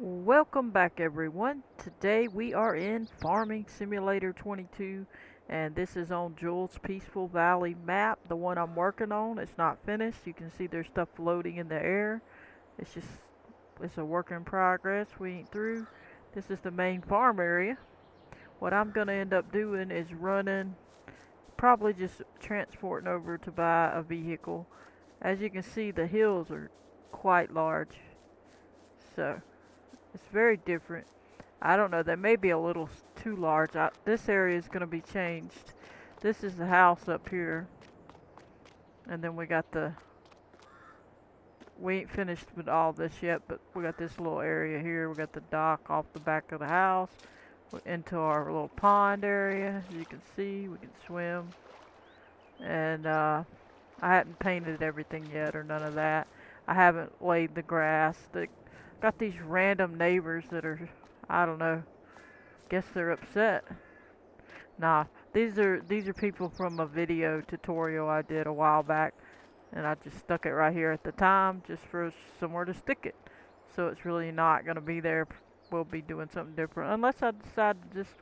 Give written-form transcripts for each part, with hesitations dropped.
Welcome back everyone. Today we are in Farming Simulator 22 and this is on Jules Peaceful Valley map, the one I'm working on. It's not finished. You can see there's stuff floating in the air. It's a work in progress. We ain't through. This is the main farm area. What I'm gonna end up doing is running, probably just transporting over to buy a vehicle. As you can see, the hills are quite large. So it's very different. I don't know, they may be a little too large. This area is going to be changed. This is the house up here. And then we ain't finished with all this yet, but we got this little area here. We got the dock off the back of the house. We're into our little pond area. As you can see, we can swim. And I hadn't painted everything yet or none of that. I haven't laid the grass. Got these random neighbors that are, I don't know, guess they're upset. Nah, these are people from a video tutorial I did a while back, and I just stuck it right here at the time just for somewhere to stick it. So it's really not gonna be there. We'll be doing something different unless I decide to just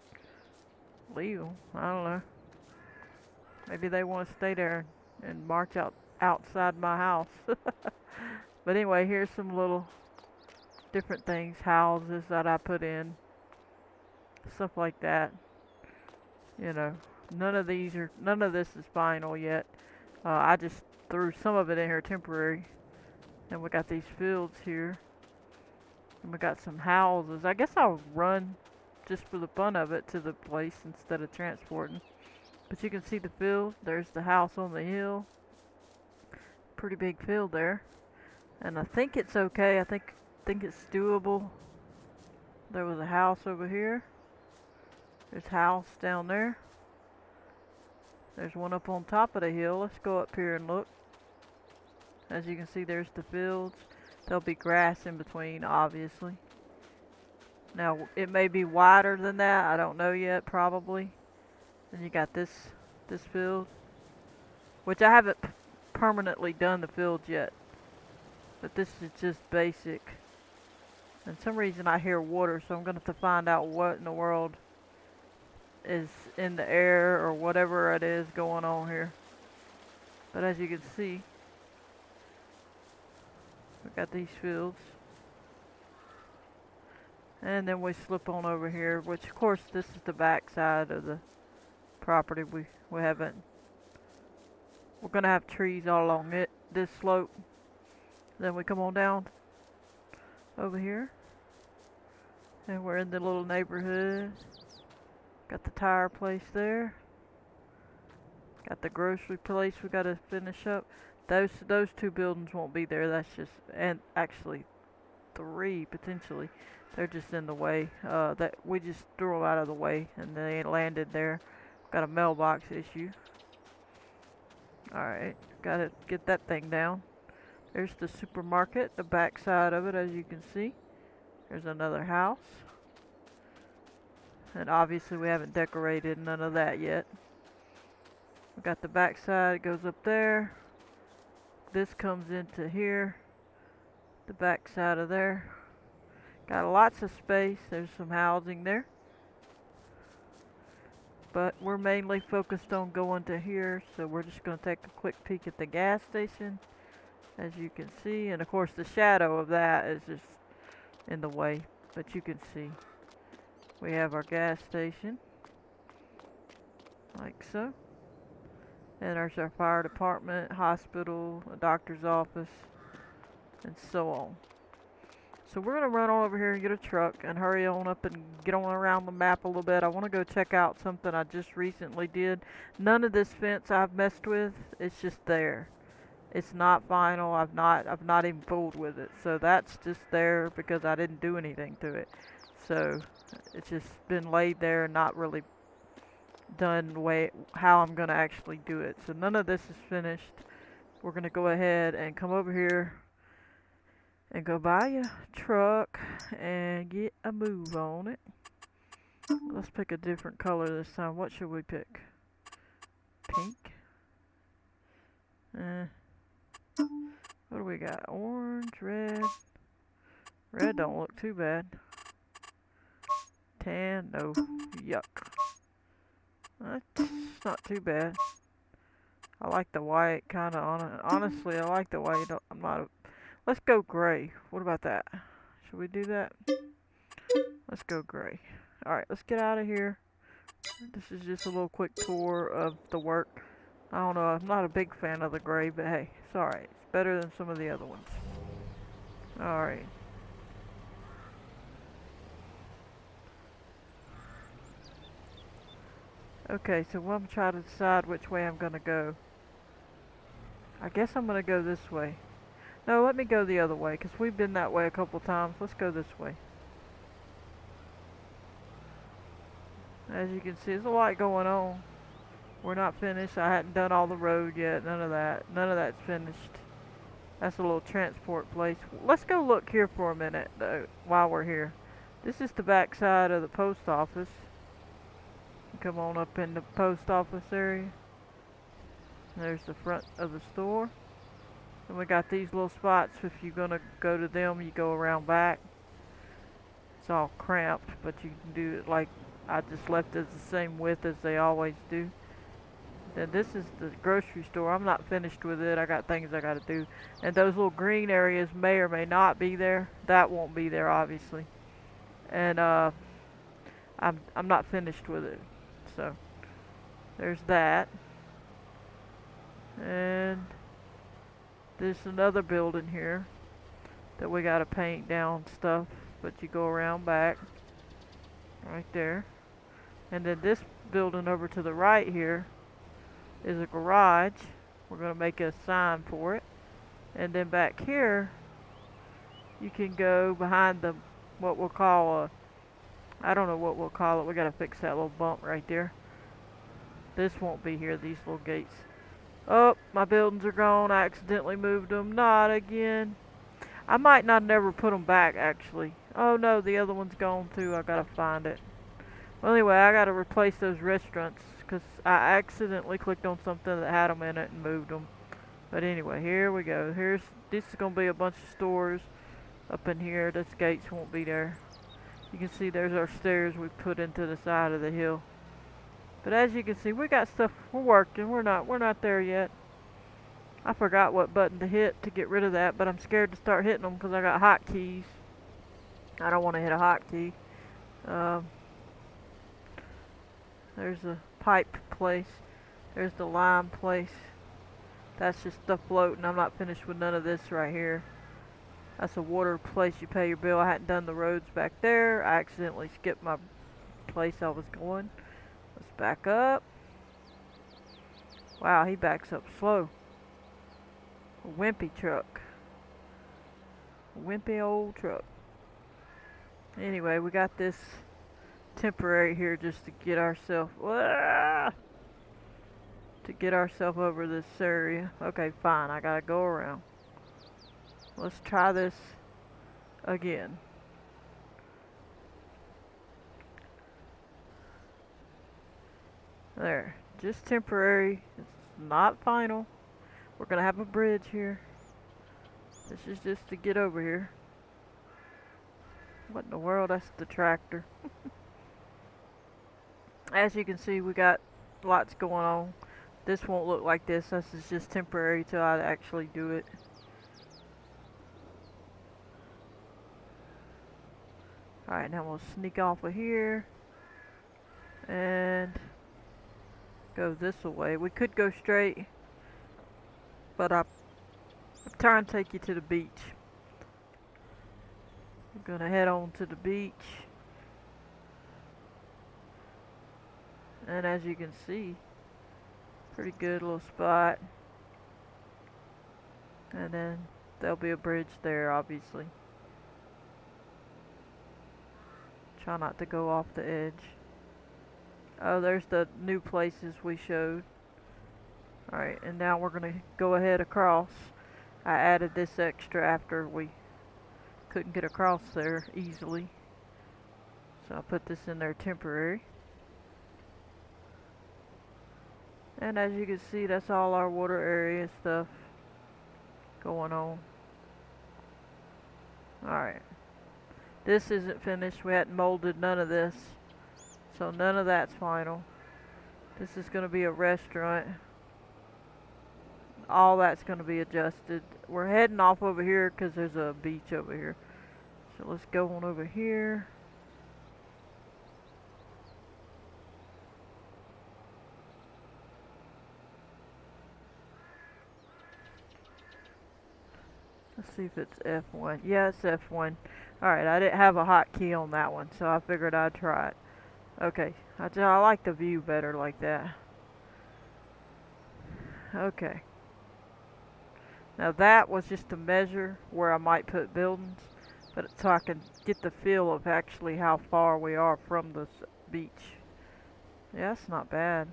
leave 'em. I don't know. Maybe they want to stay there and march outside my house. But anyway, here's some little different things, houses that I put in, stuff like that. You know, none of this is final yet. I just threw some of it in here temporary. And we got these fields here. And we got some houses. I guess I'll run just for the fun of it to the place instead of transporting. But you can see the field. There's the house on the hill. Pretty big field there. And I think it's okay. I think it's doable. There was a house over here. There's a house down there. There's one up on top of the hill. Let's go up here and look. As you can see, there's the fields. There'll be grass in between, obviously. Now, it may be wider than that. I don't know yet, probably. Then you got this field, which I haven't permanently done the fields yet. But this is just basic. And some reason I hear water, so I'm going to have to find out what in the world is in the air or whatever it is going on here. But as you can see, we got these fields. And then we slip on over here, which of course this is the back side of the property. We haven't. We're gonna have trees all along this slope. Then we come on down over here, and we're in the little neighborhood. Got the tire place there. Got the grocery place we gotta finish up. Those two buildings won't be there. That's just, and actually three potentially. They're just in the way. That we just threw them out of the way, and they landed there. Got a mailbox issue. Alright, gotta get that thing down. There's the supermarket, the back side of it, as you can see. There's another house. And obviously we haven't decorated none of that yet. We got the back side, it goes up there. This comes into here. The back side of there. Got lots of space. There's some housing there. But we're mainly focused on going to here, so we're just going to take a quick peek at the gas station, as you can see. And of course the shadow of that is just in the way, but you can see. We have our gas station, like so. And there's our fire department, hospital, a doctor's office, and so on. So we're going to run on over here and get a truck and hurry on up and get on around the map a little bit. I want to go check out something I just recently did. None of this fence I've messed with. It's just there. It's not final. I've not even fooled with it. So that's just there because I didn't do anything to it. So it's just been laid there and not really done the way how I'm going to actually do it. So none of this is finished. We're going to go ahead and come over here and go buy a truck and get a move on it. Let's pick a different color this time. What should we pick? Pink? What do we got? Orange, red, Red don't look too bad. Tan, no. Yuck. That's not too bad. I like the white, kinda honestly, I like the white. I'm not a, let's go gray. What about that? Should we do that? Let's go gray. Alright, let's get out of here. This is just a little quick tour of the work. I don't know, I'm not a big fan of the gray, but hey, it's alright. It's better than some of the other ones. Alright. Okay, so I'm trying to decide which way I'm gonna go. I guess I'm gonna go this way. No, let me go the other way, because we've been that way a couple times. Let's go this way. As you can see, there's a lot going on. We're not finished. I hadn't done all the road yet. None of that. None of that's finished. That's a little transport place. Let's go look here for a minute, though, while we're here. This is the back side of the post office. Come on up in the post office area. There's the front of the store. And we got these little spots. If you're gonna go to them, you go around back. It's all cramped, but you can do it like I just left it the same width as they always do. Then this is the grocery store. I'm not finished with it. I got things I gotta do. And those little green areas may or may not be there. That won't be there, obviously. And I'm not finished with it. So there's that. And there's another building here that we gotta paint down stuff, but you go around back. Right there. And then this building over to the right here is a garage. We're going to make a sign for it. And then back here, you can go behind the, what we'll call a, I don't know what we'll call it. We got to fix that little bump right there. This won't be here, these little gates. Oh, my buildings are gone. I accidentally moved them. Not again. I might not never put them back, actually. Oh no, the other one's gone too. I got to find it. Well, anyway, I gotta replace those restaurants because I accidentally clicked on something that had them in it and moved them. But anyway, here we go. This is gonna be a bunch of stores up in here. Those gates won't be there. You can see there's our stairs we put into the side of the hill. But as you can see, we got stuff. We're working. We're not there yet. I forgot what button to hit to get rid of that, but I'm scared to start hitting them because I got hotkeys. I don't want to hit a hotkey. There's a pipe place. There's the lime place. That's just stuff floating. I'm not finished with none of this right here. That's a water place you pay your bill. I hadn't done the roads back there. I accidentally skipped my place I was going. Let's back up. Wow, he backs up slow. A wimpy truck. A wimpy old truck. Anyway, we got this temporary here just to get ourselves over this area. Okay, fine. I gotta go around. Let's try this again. There. Just temporary. It's not final. We're gonna have a bridge here. This is just to get over here. What in the world? That's the tractor. As you can see, we got lots going on. This won't look like this. This is just temporary till I actually do it. Alright, now we'll sneak off of here and go this way. We could go straight, but I'm trying to take you to the beach. We're gonna head on to the beach. And as you can see, pretty good little spot. And then there'll be a bridge there, obviously. Try not to go off the edge. Oh, there's the new places we showed. Alright, and now we're gonna go ahead across. I added this extra after we couldn't get across there easily. So I put this in there temporary. And as you can see, that's all our water area stuff going on. Alright. This isn't finished. We hadn't molded none of this. So none of that's final. This is going to be a restaurant. All that's going to be adjusted. We're heading off over here because there's a beach over here. So let's go on over here. Let's see if it's F1. Yeah, it's F1. Alright, I didn't have a hotkey on that one, so I figured I'd try it. Okay, I like the view better like that. Okay. Now that was just to measure where I might put buildings, but so I can get the feel of actually how far we are from the beach. Yeah, that's not bad.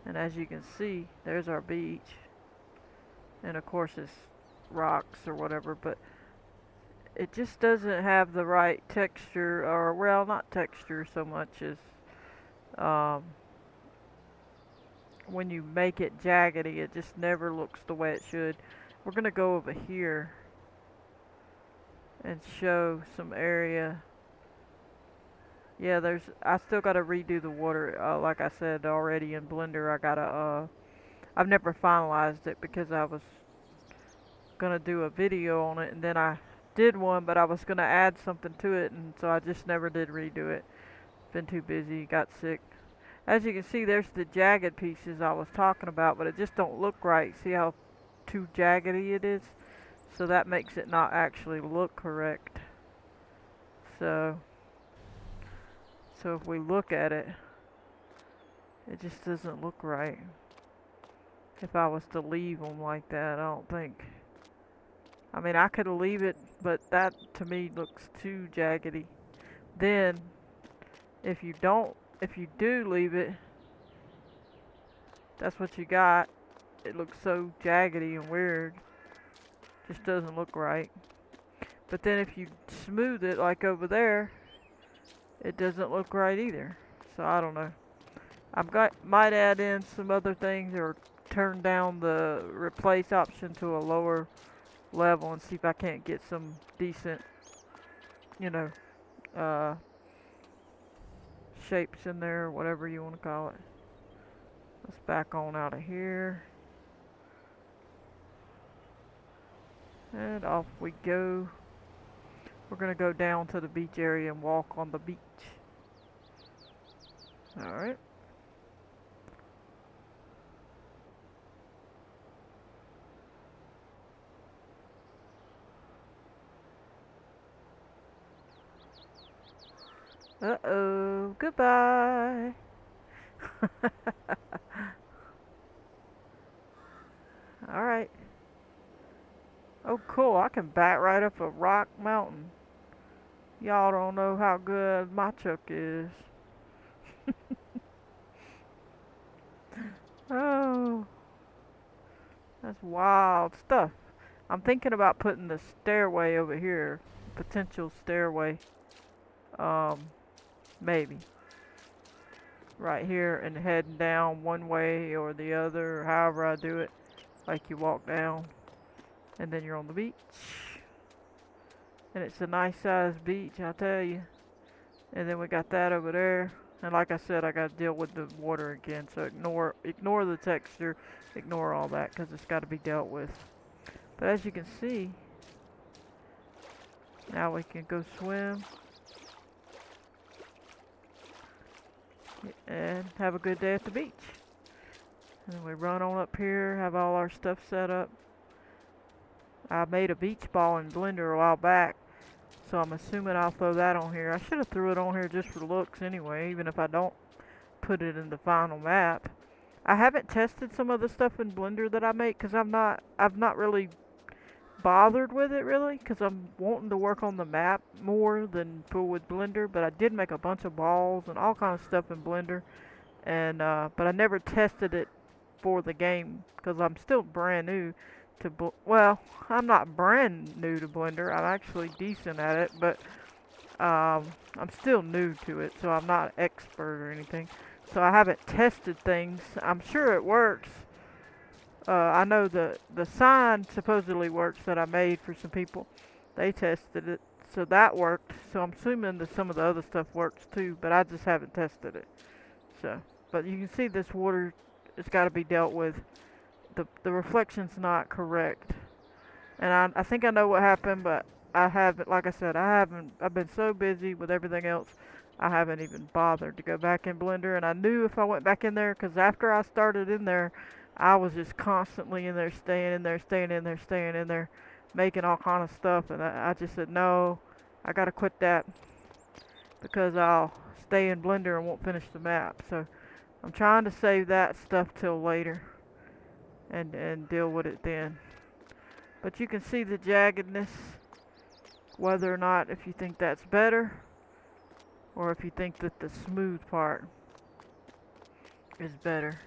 And as you can see, there's our beach. And of course it's rocks or whatever, but it just doesn't have the right texture, or well, not texture so much as um, when you make it jaggedy, it just never looks the way it should. We're gonna go over here and show some area. Yeah, I still gotta redo the water, like I said already in Blender. I've never finalized it because I was gonna do a video on it, and then I did one, but I was gonna add something to it, and so I just never did redo it. Been too busy, got sick. As you can see, there's the jagged pieces I was talking about, but it just don't look right. See how too jaggedy it is? So that makes it not actually look correct. So if we look at it, it just doesn't look right. If I was to leave them like that, I don't think. I mean, I could leave it, but that to me looks too jaggedy. Then, if you do leave it, that's what you got. It looks so jaggedy and weird. Just doesn't look right. But then if you smooth it like over there, it doesn't look right either. So I don't know. Might add in some other things or turn down the replace option to a lower level and see if I can't get some decent, you know, shapes in there, whatever you want to call it. Let's back on out of here. And off we go. We're going to go down to the beach area and walk on the beach. Alright. Uh-oh. Goodbye. Alright. Oh, cool. I can back right up a rock mountain. Y'all don't know how good my truck is. Oh, that's wild stuff. I'm thinking about putting the stairway over here. Potential stairway. Maybe. Right here and heading down one way or the other, or however I do it. Like you walk down and then you're on the beach. And it's a nice sized beach, I'll tell you. And then we got that over there. And like I said, I gotta deal with the water again. So ignore the texture, ignore all that because it's got to be dealt with. But as you can see, now we can go swim and have a good day at the beach. And then we run on up here, have all our stuff set up. I made a beach ball in Blender a while back, so I'm assuming I'll throw that on here. I should have threw it on here just for looks anyway, even if I don't put it in the final map. I haven't tested some of the stuff in Blender that I make because I've not really bothered with it really, because I'm wanting to work on the map more than fool with Blender. But I did make a bunch of balls and all kinds of stuff in Blender, and but I never tested it for the game because I'm still brand new to well, I'm not brand new to Blender. I'm actually decent at it, but I'm still new to it, so I'm not an expert or anything. So I haven't tested things. I'm sure it works. I know the sign supposedly works that I made for some people. They tested it, So that worked. So I'm assuming that some of the other stuff works too, but I just haven't tested it. So, but you can see this water has got to be dealt with. The reflection's not correct, and I think I know what happened, but I haven't. Like I said, I haven't. I've been so busy with everything else, I haven't even bothered to go back in Blender. And I knew if I went back in there, because after I started in there, I was just constantly in there, staying in there, staying in there, staying in there, making all kind of stuff, and I just said no, I gotta quit that because I'll stay in Blender and won't finish the map. So I'm trying to save that stuff till later and deal with it then. But you can see the jaggedness, whether or not if you think that's better or if you think that the smooth part is better.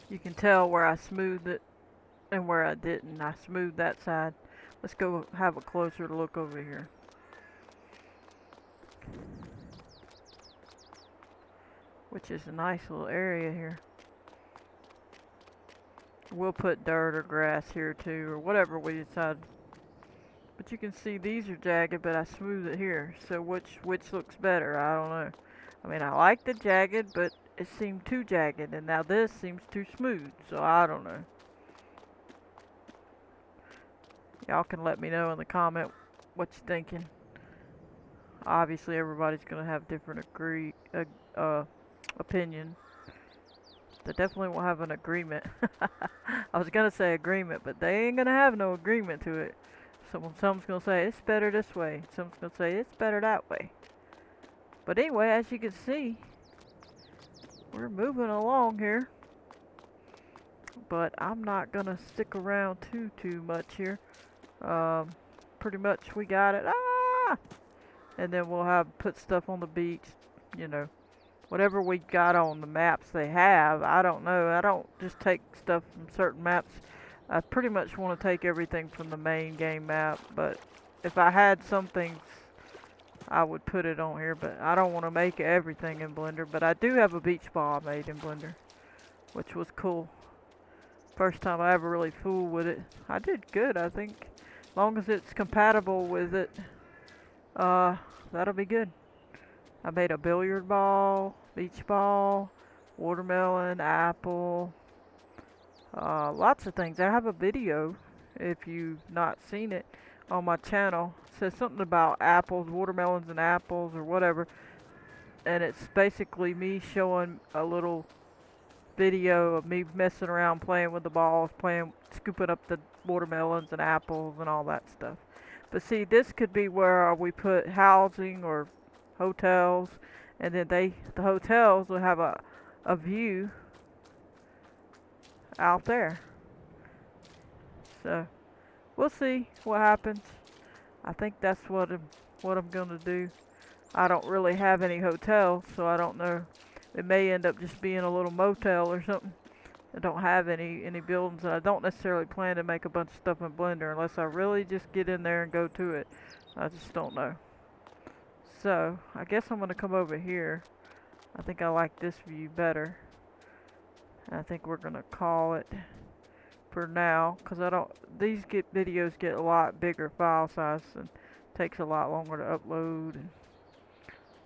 You can tell where I smoothed it and where I didn't. I smoothed that side. Let's go have a closer look over here. Which is a nice little area here. We'll put dirt or grass here too, or whatever we decide. But you can see these are jagged, but I smoothed it here. So which looks better? I don't know. I mean, I like the jagged, but it seemed too jagged, and now this seems too smooth. So I don't know. Y'all can let me know in the comment what you're thinking. Obviously, everybody's gonna have different opinion. They definitely won't have an agreement. I was gonna say agreement, but they ain't gonna have no agreement to it. Someone's gonna say it's better this way. Someone's gonna say it's better that way. But anyway, as you can see, we're moving along here. But I'm not gonna stick around too much here. Pretty much we got it. Ah! And then we'll put stuff on the beach, you know. Whatever we got on the maps they have, I don't know. I don't just take stuff from certain maps. I pretty much want to take everything from the main game map, but if I had some things, I would put it on here, but I don't want to make everything in Blender. But I do have a beach ball I made in Blender, which was cool. First time I ever really fooled with it. I did good, I think. As long as it's compatible with it, that'll be good. I made a billiard ball, beach ball, watermelon, apple, lots of things. I have a video, if you've not seen it, on my channel. It says something about apples, watermelons and apples or whatever. And it's basically me showing a little video of me messing around, playing with the balls, scooping up the watermelons and apples and all that stuff. But see, this could be where we put housing or hotels, and then the hotels will have a view out there. So we'll see what happens. I think that's what I'm gonna do. I don't really have any hotels, so I don't know. It may end up just being a little motel or something. I don't have any buildings, and I don't necessarily plan to make a bunch of stuff in Blender unless I really just get in there and go to it. I just don't know. So, I guess I'm going to come over here. I think I like this view better. And I think we're going to call it for now, because these videos get a lot bigger file size and takes a lot longer to upload.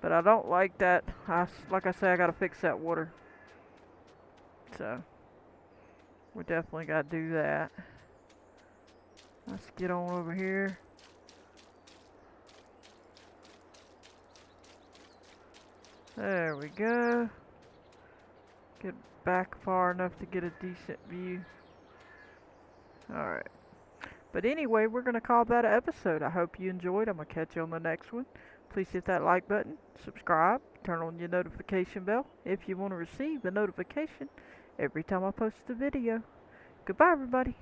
But I don't like that. Like I say, I got to fix that water. So, we definitely got to do that. Let's get on over here. There we go. Get back far enough to get a decent view. Alright. But anyway, we're going to call that an episode. I hope you enjoyed. I'm going to catch you on the next one. Please hit that like button, subscribe, turn on your notification bell if you want to receive a notification every time I post a video. Goodbye, everybody.